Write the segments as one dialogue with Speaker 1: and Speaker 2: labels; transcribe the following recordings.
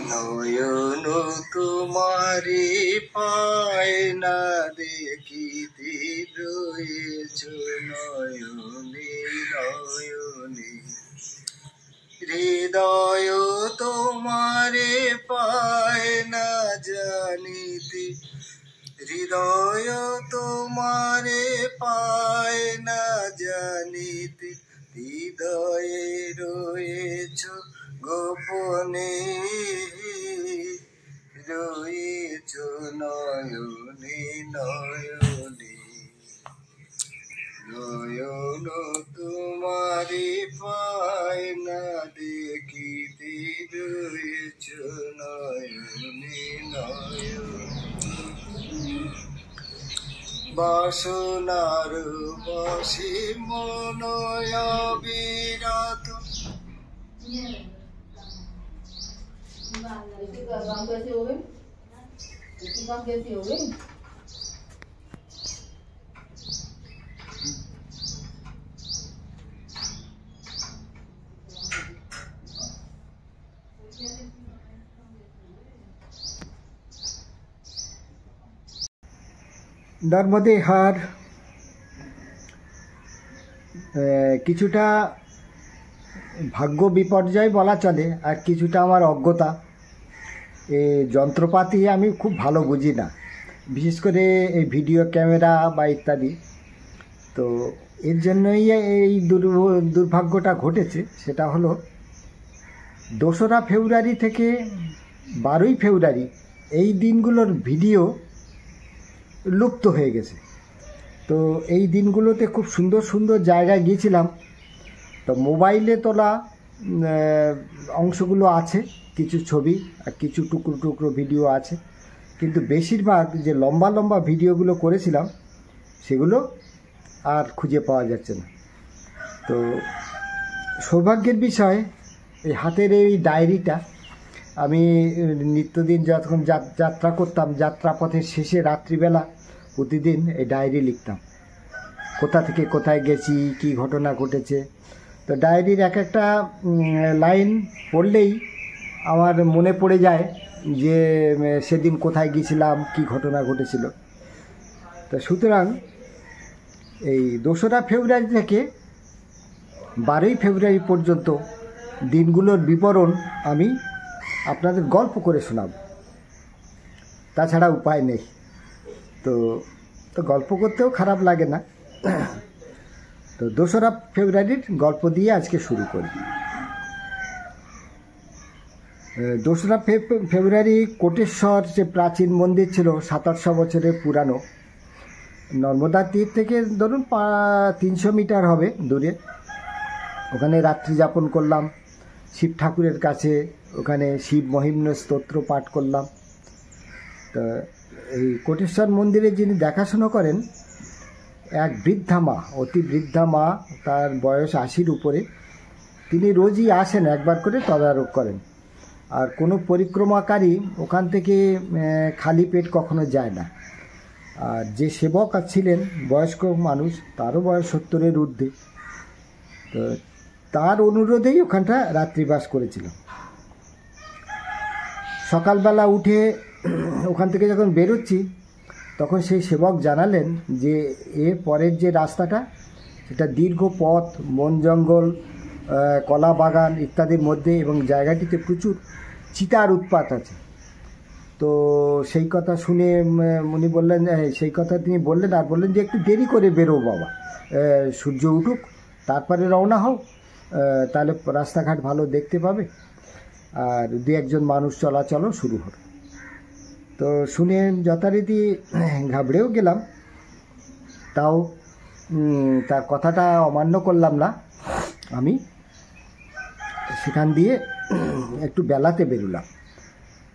Speaker 1: নয়ন তোমারে পায় না দেখিতে রয়েছ নয়নে নয়নে। হৃদয় তোমারে পায় না জানিতে, হৃদয় তোমারে পায় না জানিতে, হৃদয়ে রয়েছ গোপনে, রয়েছ নয়নে নয়নে। নয়ন তোমারে পায় না দেখিতে রয়েছ নয়নে নয়নে। বাসনার বশে মন অবিরত, নর্মদে হার কিছুটা ভাগ্য বিপর্যয় বলা চলে, আর কিছুটা আমার অজ্ঞতা। এই যন্ত্রপাতি আমি খুব ভালো বুঝি না, বিশেষ করে এই ভিডিও ক্যামেরা বা ইত্যাদি। তো এর জন্যই এই দুর্ভাগ্যটা ঘটেছে। সেটা হলো 2রা ফেব্রুয়ারি থেকে 12ই ফেব্রুয়ারি এই দিনগুলোর ভিডিও লুপ্ত হয়ে গেছে। তো এই দিনগুলোতে খুব সুন্দর সুন্দর জায়গায় গিয়েছিলাম। তো মোবাইলে তোলা অংশগুলো আছে, কিছু ছবি আর কিছু টুকরো টুকরো ভিডিও আছে, কিন্তু বেশিরভাগ যে লম্বা লম্বা ভিডিওগুলো করেছিলাম সেগুলো আর খুঁজে পাওয়া যাচ্ছে না। তো সৌভাগ্যের বিষয়, এই হাতের এই ডায়েরিটা আমি নিত্যদিন যখন যাত্রা করতাম, যাত্রাপথের শেষে রাত্রিবেলা প্রতিদিন এই ডায়েরি লিখতাম, কোথা থেকে কোথায় গেছি, কি ঘটনা ঘটেছে। তো ডায়েরির এক একটা লাইন পড়লেই আমার মনে পড়ে যায় যে সেদিন কোথায় গিয়েছিলাম, কি ঘটনা ঘটেছিল। তো সুতরাং এই 2রা ফেব্রুয়ারি থেকে 12ই ফেব্রুয়ারি পর্যন্ত দিনগুলোর বিবরণ আমি আপনাদের গল্প করে শোনাব, তাছাড়া উপায় নেই। তো গল্প করতেও খারাপ লাগে না। তো 2রা ফেব্রুয়ারির গল্প দিয়ে আজকে শুরু করি। 2রা ফেব্রুয়ারি কোটেশ্বর যে প্রাচীন মন্দির ছিল, 2700 বছরের পুরানো, নর্মদা তীর থেকে ধরুন 300 মিটার হবে দূরে। ওখানে রাত্রি যাপন করলাম শিব ঠাকুরের কাছে, ওখানে শিব মহিম্ন স্তোত্র পাঠ করলাম। তো এই কোটেশ্বর মন্দিরে যিনি দেখাশোনা করেন এক বৃদ্ধা মা, অতি বৃদ্ধা মা, তার বয়স 80-র উপরে। তিনি রোজই আসেন, একবার করে তদারক করেন। আর কোনো পরিক্রমাকারী ওখান থেকে খালি পেট কখনো যায় না। আর যে সেবক ছিলেন বয়স্ক মানুষ, তারও বয়স 70-এর ঊর্ধ্বে। তো তার অনুরোধেই ওখানটা রাত্রিবাস করেছিল। সকালবেলা উঠে ওখান থেকে যখন বেরোচ্ছি, তখন সেই সেবক জানালেন যে এর পরের যে রাস্তাটা, সেটা দীর্ঘ পথ, বন জঙ্গল, কলা বাগান ইত্যাদির মধ্যে, এবং জায়গাটিতে প্রচুর চিতার উৎপাত আছে। তো সেই কথা শুনে উনি বললেন, সেই কথা তিনি বললেন, আর বললেন যে একটু দেরি করে বেরো বাবা, সূর্য উঠুক তারপরে রওনা হও, তাহলে রাস্তাঘাট ভালো দেখতে পাবে, আর 2-1 মানুষ চলাচলও শুরু হলো। তো শুনে যথারীতি ঘাবড়েও গেলাম, তাও তার কথাটা অমান্য করলাম না। আমি সেখান দিয়ে একটু বেলাতে বেরোলাম।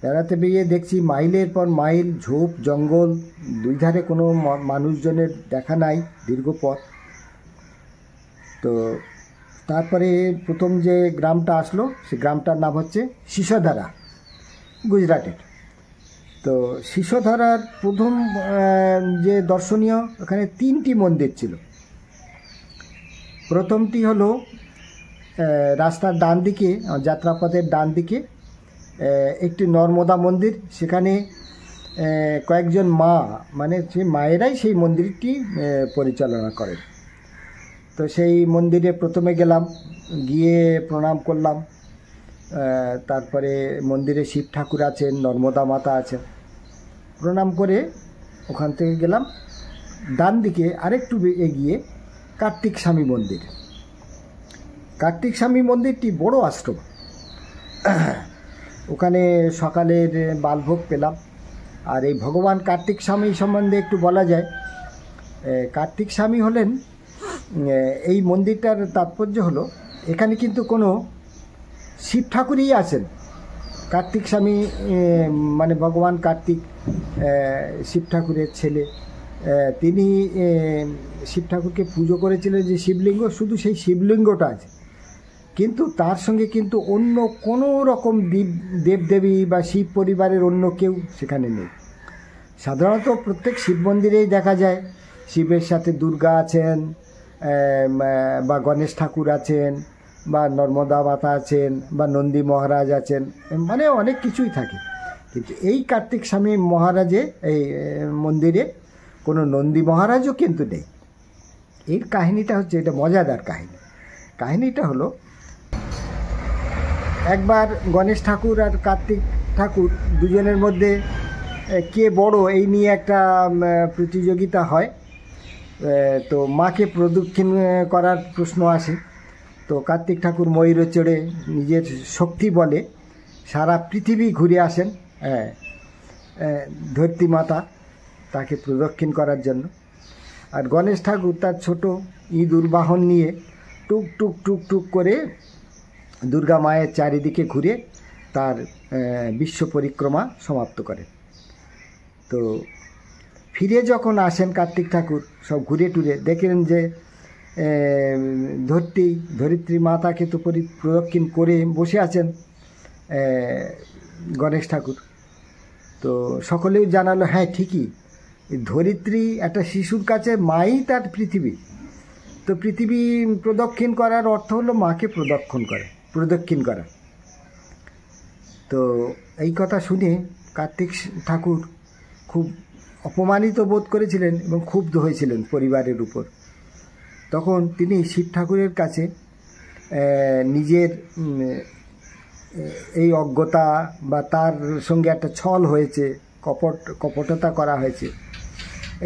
Speaker 1: বেড়াতে বেরিয়ে দেখছি মাইলের পর মাইল ঝোপ জঙ্গল, 2 ধারে কোনো মানুষজনের দেখা নাই, দীর্ঘ পথ। তো তারপরে প্রথম যে গ্রামটা আসলো, সে গ্রামটার নাম হচ্ছে সিসোধারা, গুজরাটের। তো সিসোধারার প্রথম যে দর্শনীয়, ওখানে 3টি মন্দির ছিল। প্রথমটি হলো রাস্তার ডান দিকে, যাত্রাপথের ডান দিকে একটি নর্মদা মন্দির, সেখানে কয়েকজন মা, মানে সেই মায়েরাই সেই মন্দিরটি পরিচালনা করেন। তো সেই মন্দিরে প্রথমে গেলাম, গিয়ে প্রণাম করলাম। তারপরে মন্দিরে শিব ঠাকুর আছেন, নর্মদা মাতা আছেন। প্রণাম করে ওখান থেকে গেলাম ডান দিকে আরেকটু এগিয়ে কার্তিক স্বামী মন্দির। কার্তিক স্বামী মন্দিরটি বড় আশ্রম। ওখানে সকালের বালভোগ পেলাম। আর এই ভগবান কার্তিক স্বামী সম্বন্ধে একটু বলা যায়। কার্তিক স্বামী হলেন, এই মন্দিরটার তাৎপর্য হলো, এখানে কিন্তু কোনো শিব ঠাকুরই আছেন। কার্তিক স্বামী মানে ভগবান কার্তিক শিব ঠাকুরের ছেলে। তিনি শিব ঠাকুরকে পুজো করেছিলেন যে শিবলিঙ্গ, শুধু সেই শিবলিঙ্গটা আছে, কিন্তু তার সঙ্গে কিন্তু অন্য কোনো রকম দেবদেবী বা শিব পরিবারের অন্য কেউ সেখানে নেই। সাধারণত প্রত্যেক শিব মন্দিরেই দেখা যায় শিবের সাথে দুর্গা আছেন, বা গণেশ ঠাকুর আছেন, বা নর্মদা মাতা আছেন, বা নন্দী মহারাজ আছেন, মানে অনেক কিছুই থাকে। কিন্তু এই কার্তিক স্বামী মহারাজে এই মন্দিরে কোনো নন্দী মহারাজও কিন্তু নেই। এর কাহিনীটা হচ্ছে, এটা মজাদার কাহিনী। কাহিনীটা হলো, একবার গণেশ ঠাকুর আর কার্তিক ঠাকুর দুজনের মধ্যে কে বড় এই নিয়ে একটা প্রতিযোগিতা হয়। তো মাকে প্রদক্ষিণ করার প্রশ্ন আসে। তো কার্তিক ঠাকুর ময়ূরে চড়ে নিজের শক্তি বলে সারা পৃথিবী ঘুরে আসেন ধরতী মাতা তাকে প্রদক্ষিণ করার জন্য। আর গণেশ ঠাকুর তার ছোট ইঁদুর বাহন নিয়ে টুক টুক টুক টুক করে দুর্গা মায়ের চারিদিকে ঘুরে তার বিশ্ব পরিক্রমা সমাপ্ত করেন। তো ফিরে যখন আসেন কার্তিক ঠাকুর সব ঘুরে টুরে, দেখেন যে ধরিত্রী মাতাকে তো প্রদক্ষিণ করে বসে আছেন গণেশ ঠাকুর। তো সকলেও জানালো, হ্যাঁ ঠিকই, ধরিত্রী একটা শিশুর কাছে মাই তার পৃথিবী। তো পৃথিবী প্রদক্ষিণ করার অর্থ হলো মাকে প্রদক্ষিণ করা। তো এই কথা শুনে কার্তিক ঠাকুর খুব অপমানিত বোধ করেছিলেন এবং ক্ষুব্ধ হয়েছিলেন পরিবারের উপর। তখন তিনি শিব ঠাকুরের কাছে নিজের এই অজ্ঞতা বা তার সঙ্গে একটা ছল হয়েছে, কপটতা করা হয়েছে,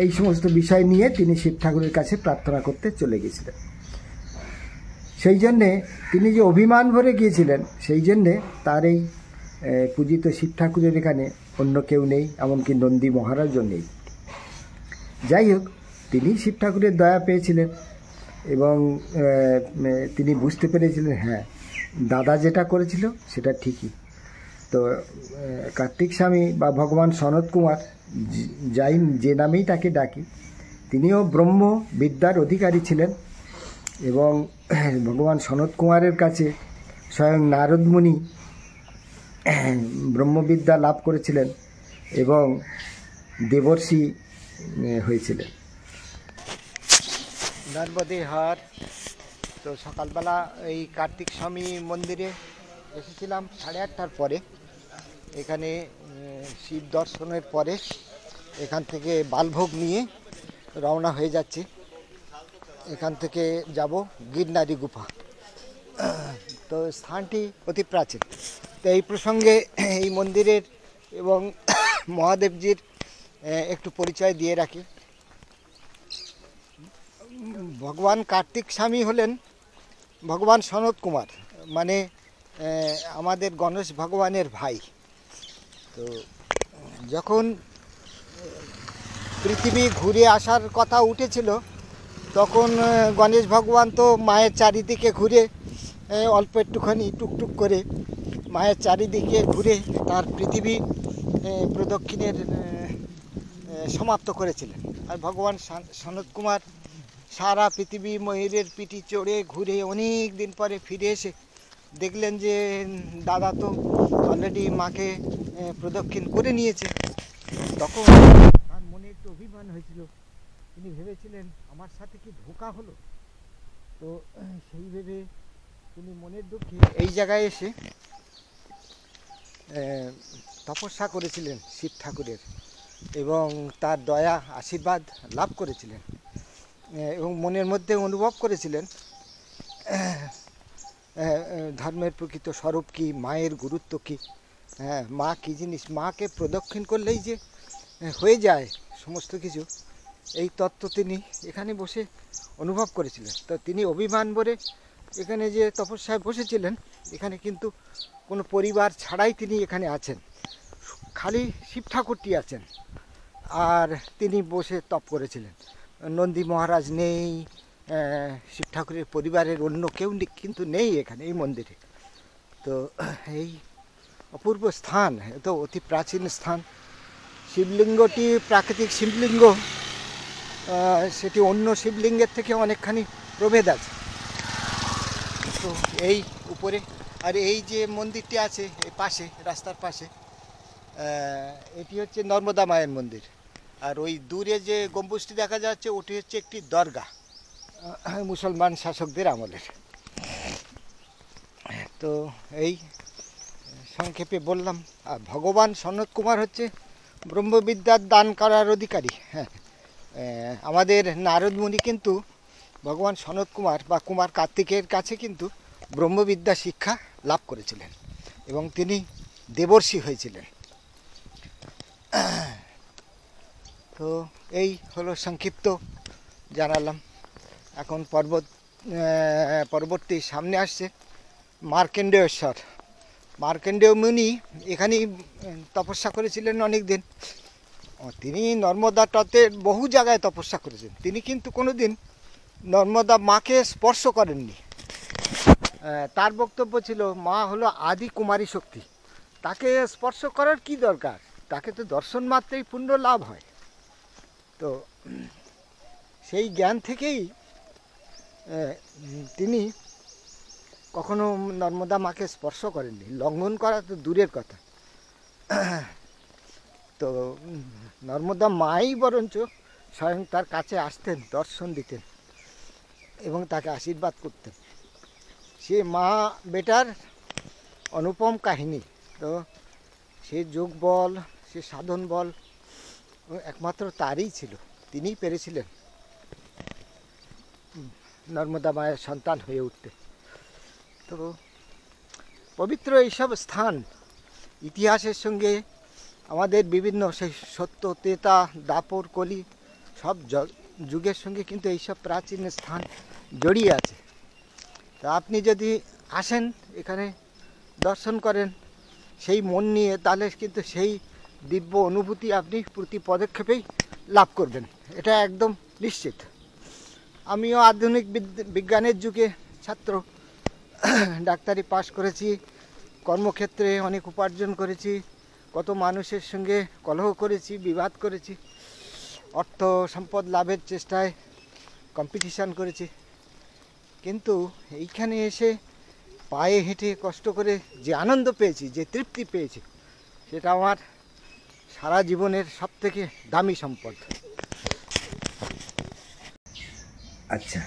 Speaker 1: এই সমস্ত বিষয় নিয়ে তিনি শিব ঠাকুরের কাছে প্রার্থনা করতে চলে গেছিলেন। সেই জন্যে তিনি যে অভিমান ভরে গিয়েছিলেন, সেই জন্যে তার এই পূজিত শিব ঠাকুরের এখানে অন্য কেউ নেই, এমনকি নন্দী মহারাজও নেই। যাই হোক, তিনি শিব ঠাকুরের দয়া পেয়েছিলেন এবং তিনি বুঝতে পেরেছিলেন, হ্যাঁ দাদা যেটা করেছিল সেটা ঠিকই। তো কার্তিক স্বামী বা ভগবান সনত কুমার, যে নামেই তাকে ডাকি, তিনিও ব্রহ্ম বিদ্যার অধিকারী ছিলেন এবং ভগবান সনত কুমারের কাছে স্বয়ং নারদ মুনি ব্রহ্মবিদ্যা লাভ করেছিলেন এবং দেবর্ষি হয়েছিলেন। নর্মদে হাট। তো সকালবেলা এই কার্তিক স্বামী মন্দিরে এসেছিলাম 8:30টার পরে। এখানে শিব দর্শনের পরে এখান থেকে বালভোগ নিয়ে রওনা হয়ে যাচ্ছি। এখান থেকে যাব গিরনারি গুফা। তো স্থানটি অতি প্রাচীন। তো এই প্রসঙ্গে এই মন্দিরের এবং মহাদেবজির একটু পরিচয় দিয়ে রাখি। ভগবান কার্তিক স্বামী হলেন ভগবান সনত কুমার, মানে আমাদের গণেশ ভগবানের ভাই। তো যখন পৃথিবী ঘুরে আসার কথা উঠেছিল, তখন গণেশ ভগবান তো মায়ের চারিদিকে ঘুরে অল্প একটুখানি টুকটুক করে মায়ের চারিদিকে ঘুরে তার পৃথিবী প্রদক্ষিণের সমাপ্ত করেছিলেন। আর ভগবান সনত কুমার সারা পৃথিবী ময়ূরের পিঠে চড়ে ঘুরে অনেক দিন পরে ফিরে এসে দেখলেন যে দাদা তো অলরেডি মাকে প্রদক্ষিণ করে নিয়েছে। তখন তার মনে একটু অভিমান হয়েছিল। তিনি ভেবেছিলেন আমার সাথে কি ধোঁকা হলো। তো সেই ভেবে তিনি মনের দুঃখে এই জায়গায় এসে তপস্যা করেছিলেন শিব ঠাকুরের এবং তার দয়া আশীর্বাদ লাভ করেছিলেন এবং মনের মধ্যে অনুভব করেছিলেন ধর্মের প্রকৃত স্বরূপ কী, মায়ের গুরুত্ব কী, হ্যাঁ মা কী জিনিস, মাকে প্রদক্ষিণ করলেই যে হয়ে যায় সমস্ত কিছু, এই তত্ত্ব তিনি এখানে বসে অনুভব করেছিলেন। তো তিনি অভিমান ভরে এখানে যে তপস্যায় বসেছিলেন, এখানে কিন্তু কোনো পরিবার ছাড়াই তিনি এখানে আছেন, খালি শিব ঠাকুরটি আছেন আর তিনি বসে তপ করেছিলেন। নন্দী মহারাজ নেই, শিব ঠাকুরের পরিবারের অন্য কেউ কিন্তু নেই এখানে এই মন্দিরে। তো এই অপূর্ব স্থান, এত অতি প্রাচীন স্থান। শিবলিঙ্গটি প্রাকৃতিক শিবলিঙ্গ, সেটি অন্য শিবলিঙ্গের থেকে অনেকখানি প্রভেদ আছে। তো এই উপরে আর এই যে মন্দিরটি আছে এই পাশে, রাস্তার পাশে, এটি হচ্ছে নর্মদা মায়ের মন্দির। আর ওই দূরে যে গম্বুজটি দেখা যাচ্ছে ওটি হচ্ছে একটি দরগা, মুসলমান শাসকদের আমলের। তো এই সংক্ষেপে বললাম। আর ভগবান সনত কুমার হচ্ছে ব্রহ্মবিদ্যার দান করার অধিকারী। হ্যাঁ, আমাদের নারদ মুনি কিন্তু ভগবান সনত কুমার বা কুমার কার্তিকের কাছে কিন্তু ব্রহ্মবিদ্যা শিক্ষা লাভ করেছিলেন এবং তিনি দেবর্ষি হয়েছিলেন। তো এই হলো সংক্ষিপ্ত জানালাম। এখন পরবর্তী সামনে আসছে মার্কেন্ডেয়শ্বর। মার্কেন্ডেয় মুনি এখানেই তপস্যা করেছিলেন অনেক দিন। তিনি নর্মদা তটে বহু জায়গায় তপস্যা করেছেন, তিনি কিন্তু কোনো দিন নর্মদা মাকে স্পর্শ করেননি। তার বক্তব্য ছিল মা হলো আদি কুমারী শক্তি, তাকে স্পর্শ করার কি দরকার, তাকে তো দর্শন মাত্রেই পুণ্য লাভ হয়। তো সেই জ্ঞান থেকেই তিনি কখনো নর্মদা মাকে স্পর্শ করেননি, লঙ্ঘন করা তো দূরের কথা। তো নর্মদা মাই বরঞ্চ স্বয়ং তার কাছে আসতেন, দর্শন দিতেন এবং তাকে আশীর্বাদ করতেন। সে মা বেটার অনুপম কাহিনী। তো সে যোগ বল, সে সাধন বল একমাত্র তারই ছিল, তিনিই পেরেছিলেন নর্মদা মায়ের সন্তান হয়ে উঠতে। তো পবিত্র এইসব স্থান ইতিহাসের সঙ্গে আমাদের বিভিন্ন সেই সত্য, ত্রেতা, দাপর, কলি সব যুগের সঙ্গে কিন্তু এইসব প্রাচীন স্থান জড়িয়ে আছে। তা আপনি যদি আসেন এখানে দর্শন করেন সেই মন নিয়ে, তাহলে কিন্তু সেই দিব্য অনুভূতি আপনি প্রতি পদক্ষেপেই লাভ করবেন, এটা একদম নিশ্চিত। আমিও আধুনিক বিজ্ঞানের যুগে ছাত্র, ডাক্তারি পাশ করেছি, কর্মক্ষেত্রে অনেক উপার্জন করেছি, কত মানুষের সঙ্গে কলহ করেছি, বিবাদ করেছি, অর্থ সম্পদ লাভের চেষ্টায় কম্পিটিশান করেছি। কিন্তু এইখানে এসে পায়ে হেঁটে কষ্ট করে যে আনন্দ পেয়েছি, যে তৃপ্তি পেয়েছি, সেটা আমার সারা জীবনের সবথেকে দামি সম্পদ। আচ্ছা,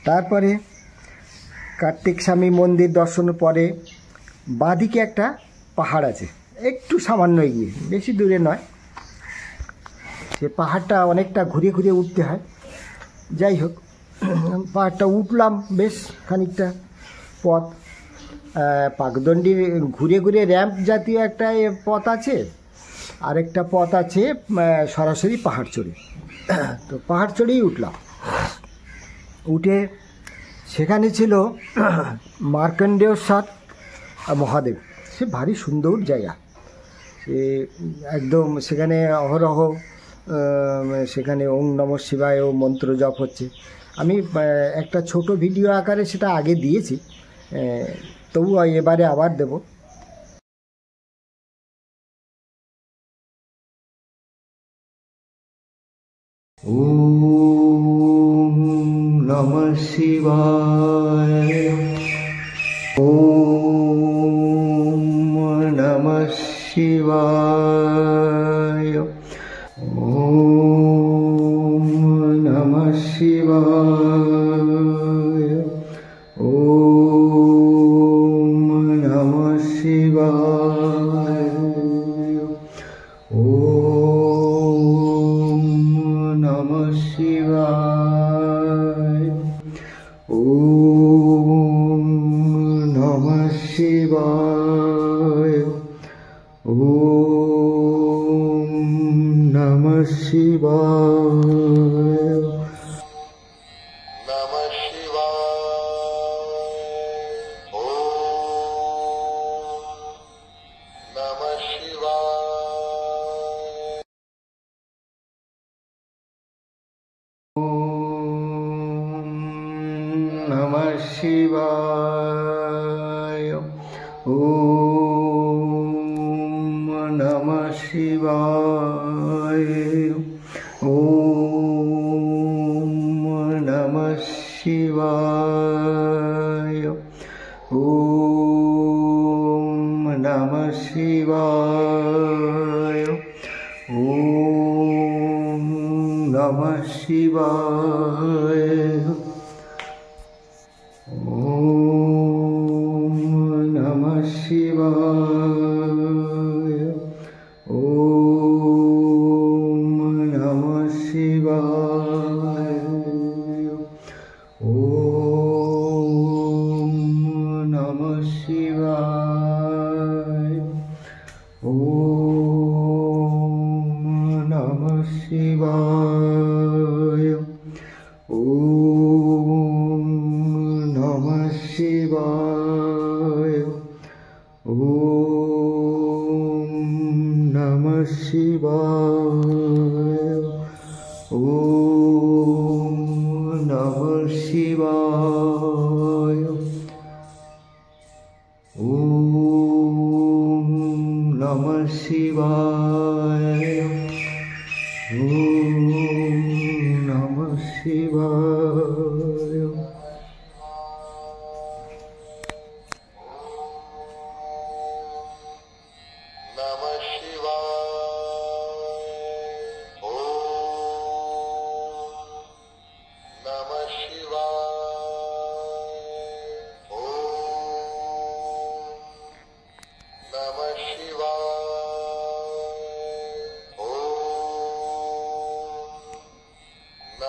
Speaker 1: তারপরে কার্তিক স্বামী মন্দির দর্শনের পরে বাঁদিকে একটা পাহাড় আছে, একটু সামান্য এগিয়ে, বেশি দূরে নয়। সে পাহাড়টা অনেকটা ঘুরে ঘুরে উঠতে হয়। যাই হোক, পাহাড়টা উঠলাম, বেশ খানিকটা পথ, পাকদণ্ডীর ঘুরে ঘুরে র্যাম্প জাতীয় একটা পথ আছে, আরেকটা পথ আছে সরাসরি পাহাড় চড়ে। তো পাহাড় চড়েই উঠলাম। উঠে সেখানে ছিল মার্কণ্ডেয়শ্বর মহাদেব। সে ভারী সুন্দর জায়গা, সে একদম সেখানে অহরহ সেখানে ওম নমঃ শিবায় মন্ত্র জপ হচ্ছে। আমি একটা ছোট ভিডিও আকারে সেটা আগে দিয়েছি, তবু এবারে আবার দেব। ওম নমঃ শিবায়, ওম নমঃ শিবায়, ওম নমঃ শিবায়, ওম নমঃ শিবায়। ওম নমঃ শিবায়। ওম নমঃ শিবায়। ওম নমঃ শিবায়। নমঃ শিবায়। ওম নমঃ শিবায়। ওম নমঃ শিবায়। ওম নমঃ শিবায়। ওম নমঃ শিবায়। ওম নমঃ শিবায়। ওম নমঃ শিবায়। ওম নমঃ শিবায়। ওম নমঃ শিবায়। ওম নমঃ শিবায়। ওম নমঃ শিবায়। ওম নমঃ শিবায়। ওম নমঃ শিবায়। ওম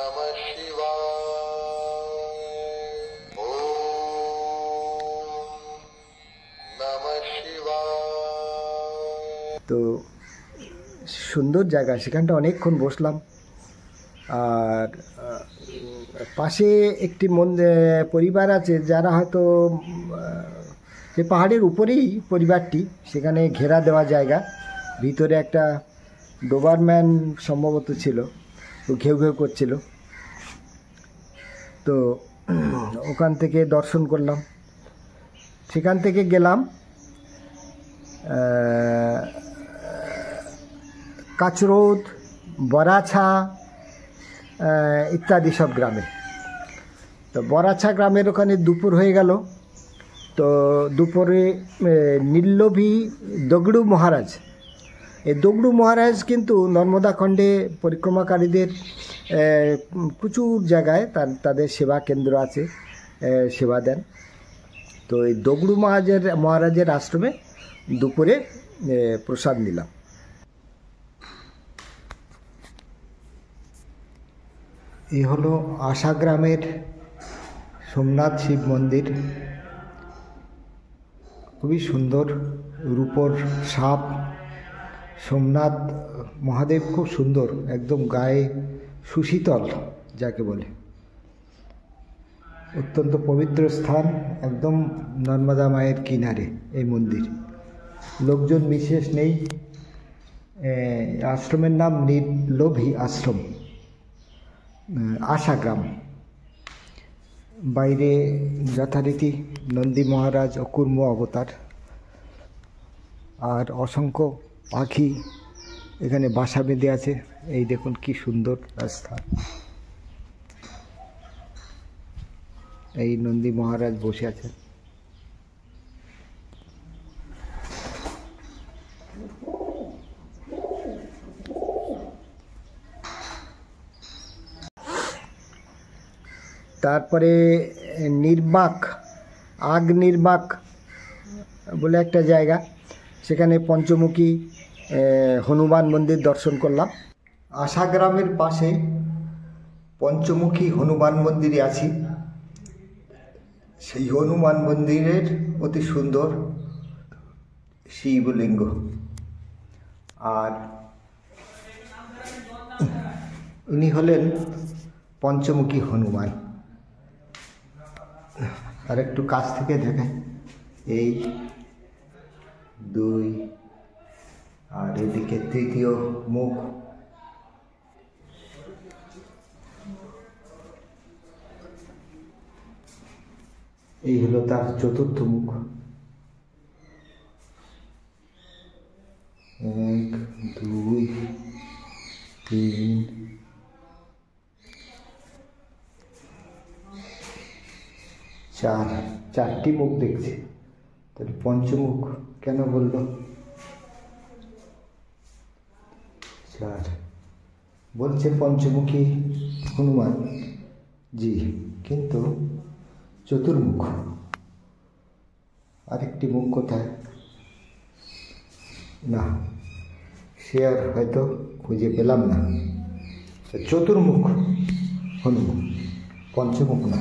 Speaker 1: নমঃ শিবায়। তো সুন্দর জায়গা, সেখানটা অনেকক্ষণ বসলাম। আর পাশে একটি পরিবার আছে যারা হয়তো যে পাহাড়ের উপরেই পরিবারটি, সেখানে ঘেরা দেওয়া জায়গা, ভিতরে একটা ডোবারম্যান সম্ভবত ছিল, তো ঘেউ ঘেউ করছিল। তো ওখান থেকে দর্শন করলাম। সেখান থেকে গেলাম কাচরোদ, বরাছা ইত্যাদি সব গ্রামে। তো বরাছা গ্রামের ওখানে দুপুর হয়ে গেল। তো দুপুরে নীললোভী দগড়ু মহারাজ, এই দগড়ু মহারাজ কিন্তু নর্মদা খণ্ডে পরিক্রমাকারীদের প্রচুর জায়গায় তাদের সেবা কেন্দ্র আছে, সেবা দেন। তো এই দগড়ু মহারাজের আশ্রমে দুপুরে প্রসাদ নিলাম। এই হলো আশা গ্রামের সোমনাথ শিব মন্দির। খুবই সুন্দর, রূপোর সাপ। সোমনাথ মহাদেব খুব সুন্দর, একদম গায়ে সুশীতল যাকে বলে। অত্যন্ত পবিত্র স্থান, একদম নর্মদা মায়ের কিনারে এই মন্দির। লোকজন বিশেষ নেই। আশ্রমের নাম নীললোভী আশ্রম, আশা গ্রাম। বাইরে যথারীতি নন্দী মহারাজ ও কুর্ম অবতার, আর অসংখ্য পাখি এখানে বাসা বেঁধে আছে। এই দেখুন কি সুন্দর রাস্তা। এই নন্দী মহারাজ বসে আছেন। তারপরে নির্বাক, আগ নির্বাক বলে একটা জায়গা, সেখানে পঞ্চমুখী হনুমান মন্দির দর্শন করলাম। আশা গ্রামের পাশে পঞ্চমুখী হনুমান মন্দিরে আছি। সেই হনুমান মন্দিরের অতি সুন্দর শিবলিঙ্গ, আর ইনি হলেন পঞ্চমুখী হনুমান। আর একটু কাছ থেকে দেখায়, এই দুই, আর এদিকে তৃতীয় মুখ। এই হলো তার চতুর্থ মুখ। 1 2 3 4, 4টি মুখ দেখছি। তাহলে পঞ্চমুখ কেন বলল? 4 বলছে পঞ্চমুখী হনুমান, জি, কিন্তু চতুর্মুখ। আরেকটি মুখ কোথায়? না, সে আর হয়তো খুঁজে পেলাম না। চতুর্মুখ হনুমান, পঞ্চমুখ না।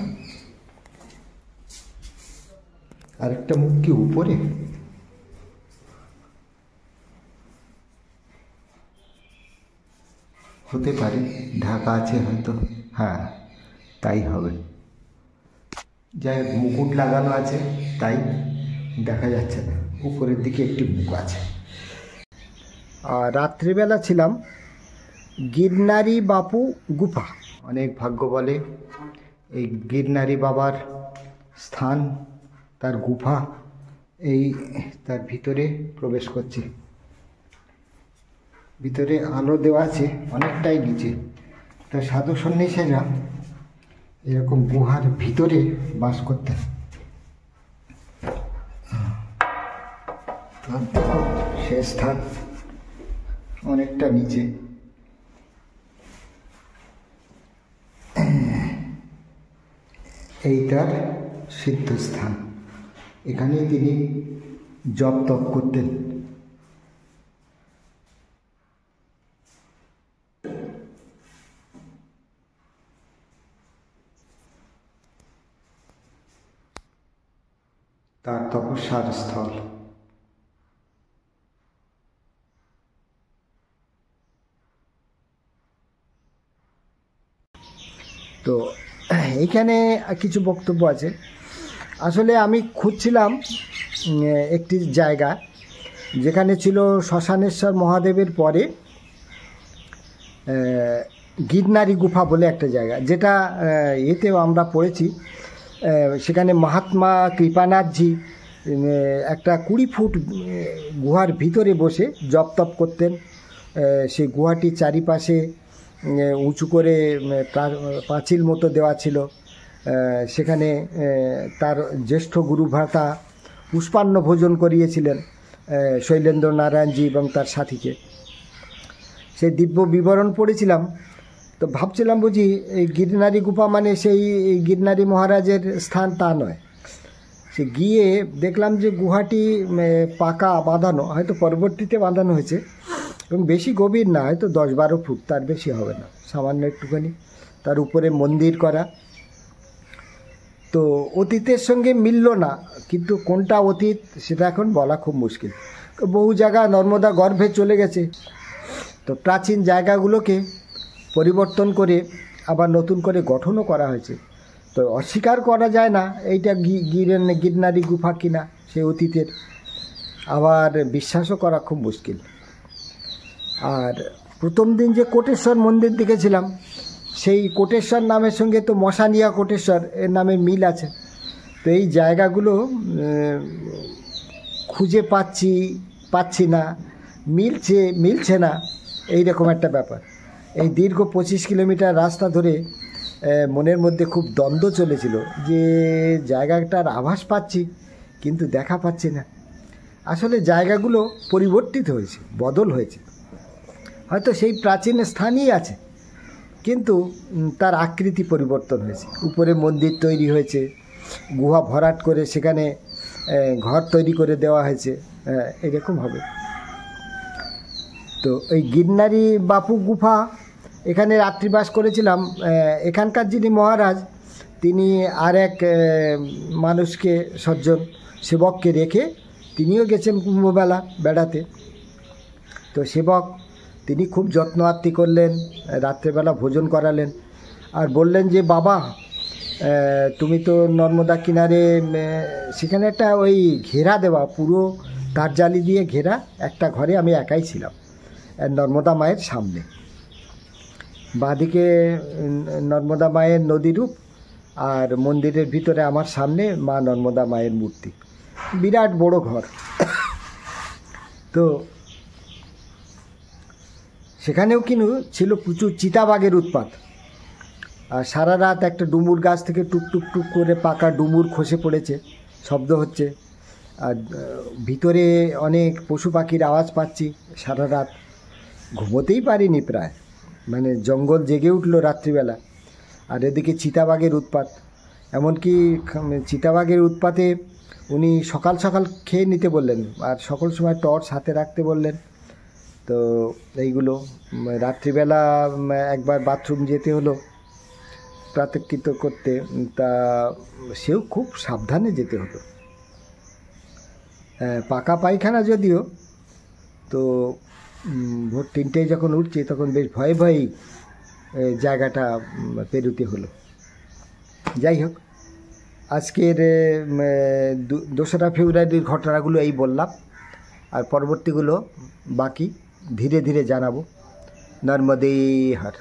Speaker 1: আরেকটা মুখ কি উপরে? হতে পারে, ঢাকা আছে হয়তো। হ্যাঁ, তাই হবে। যাই হোক, মুকুট লাগানো আছে তাই দেখা যাচ্ছে না। উপরের দিকে একটি মুখ আছে। আর রাত্রিবেলা ছিলাম গিরনারি বাপু গুফা। অনেক ভাগ্য বলে এই গিরনারি বাবার স্থান, তার গুফা, এই তার ভিতরে প্রবেশ করছি। ভিতরে আলো দেওয়া আছে অনেকটাই নিচে। তার সাধু সন্ন্যাসীরা এরকম গুহার ভিতরে বাস করতেন। সে স্থান অনেকটা নিচে। এই তার সিদ্ধস্থান। এখানে তিনি জপ তপ করতেন। তার তপস্যার স্থল। তো এইখানে কিছু বক্তব্য আছে। আসলে আমি খুঁজছিলাম একটি জায়গা যেখানে ছিল শ্মশানেশ্বর মহাদেবের পরে গিরনারি গুফা বলে একটা জায়গা, যেটা এতেও আমরা পড়েছি। সেখানে মহাত্মা কৃপানাথজি একটা 20 ফুট গুহার ভিতরে বসে জপ তপ করতেন। সেই গুহাটির চারিপাশে উঁচু করে পাঁচিল মতো দেওয়া ছিল। সেখানে তার জ্যেষ্ঠ গুরু ভ্রাতা পুষ্পান্ন ভোজন করিয়েছিলেন শৈলেন্দ্র নারায়ণজি এবং তার সাথীকে। সেই দিব্য বিবরণ পড়েছিলাম। তো ভাবছিলাম বুঝি এই গিরনারি গুফা মানে সেই গিরনারি মহারাজের স্থান, তা নয়। সে গিয়ে দেখলাম যে গুহাটি পাকা বাঁধানো, হয়তো পরবর্তীতে বাঁধানো হয়েছে, এবং বেশি গভীর না, হয়তো 10-12 ফুট, তার বেশি হবে না, সামান্য একটুখানি। তার উপরে মন্দির করা। তো অতীতের সঙ্গে মিলল না, কিন্তু কোনটা অতীত সেটা এখন বলা খুব মুশকিল। বহু জায়গা নর্মদা গর্ভে চলে গেছে। তো প্রাচীন জায়গাগুলোকে পরিবর্তন করে আবার নতুন করে গঠনও করা হয়েছে। তো অস্বীকার করা যায় না এইটা গিরনারি গুফা কিনা সে অতীতের, আবার বিশ্বাসও করা খুব মুশকিল। আর প্রথম দিন যে কোটেশ্বর মন্দির দেখেছিলাম, সেই কোটেশ্বর নামের সঙ্গে তো মশানিয়া কোটেশ্বর এর নামে মিল আছে। তো এই জায়গাগুলো খুঁজে পাচ্ছি না, মিলছে না, এই রকম একটা ব্যাপার। এই দীর্ঘ 25 কিলোমিটার রাস্তা ধরে মনের মধ্যে খুব দ্বন্দ্ব চলেছিল যে জায়গাটার আভাস পাচ্ছি কিন্তু দেখা পাচ্ছি না। আসলে জায়গাগুলো পরিবর্তিত হয়েছে, বদল হয়েছে। হয়তো সেই প্রাচীন স্থানই আছে, কিন্তু তার আকৃতি পরিবর্তন হয়েছে। উপরে মন্দির তৈরি হয়েছে, গুহা ভরাট করে সেখানে ঘর তৈরি করে দেওয়া হয়েছে। এরকম হবে। তো এই গিরনারি বাপু গুফা, এখানে রাত্রিবাস করেছিলাম। এখানকার যিনি মহারাজ, তিনি আর এক মানুষকে, সজ্জন সেবককে রেখে তিনিও গেছেন কুম্ভমেলা বেড়াতে। তো সেবক তিনি খুব যত্ন আত্তি করলেন, রাত্রেবেলা ভোজন করালেন, আর বললেন যে বাবা তুমি তো নর্মদা কিনারে, সেখানে একটা ওই ঘেরা দেওয়া, পুরো তার জালি দিয়ে ঘেরা একটা ঘরে আমি একাই ছিলাম নর্মদা মায়ের সামনে। বাঁদিকে নর্মদা মায়ের নদীরূপ, আর মন্দিরের ভিতরে আমার সামনে মা নর্মদা মায়ের মূর্তি, বিরাট বড় ঘর। তো সেখানেও কিন্তু ছিল প্রচুর চিতাবাঘের উৎপাত। আর সারা রাত একটা ডুমুর গাছ থেকে টুক টুক টুক করে পাকা ডুমুর খসে পড়েছে, শব্দ হচ্ছে। আর ভিতরে অনেক পশু পাখির আওয়াজ পাচ্ছি। সারা রাত ঘুমোতেই পারিনি প্রায়, মানে জঙ্গল জেগে উঠলো রাত্রিবেলা। আর এদিকে চিতাবাঘের উৎপাত, এমনকি চিতাবাঘের উৎপাতে উনি সকাল সকাল খেয়ে নিতে বললেন, আর সকল সময় টর্চ হাতে রাখতে বললেন। তো এইগুলো, রাত্রিবেলা একবার বাথরুম যেতে হলো প্রাতঃকৃত করতে, তা সেও খুব সাবধানে যেতে হলো। পাকা পায়খানা যদিও, তো ভোর 3টায় যখন উঠছি তখন বেশ ভয়ে ভয়েই জায়গাটা পেরোতে হলো। যাই হোক, আজকের 2রা ফেব্রুয়ারির ঘটনাগুলো এই বললাম, আর পরবর্তীগুলো বাকি ধীরে ধীরে জানাবো। নর্মদে হর।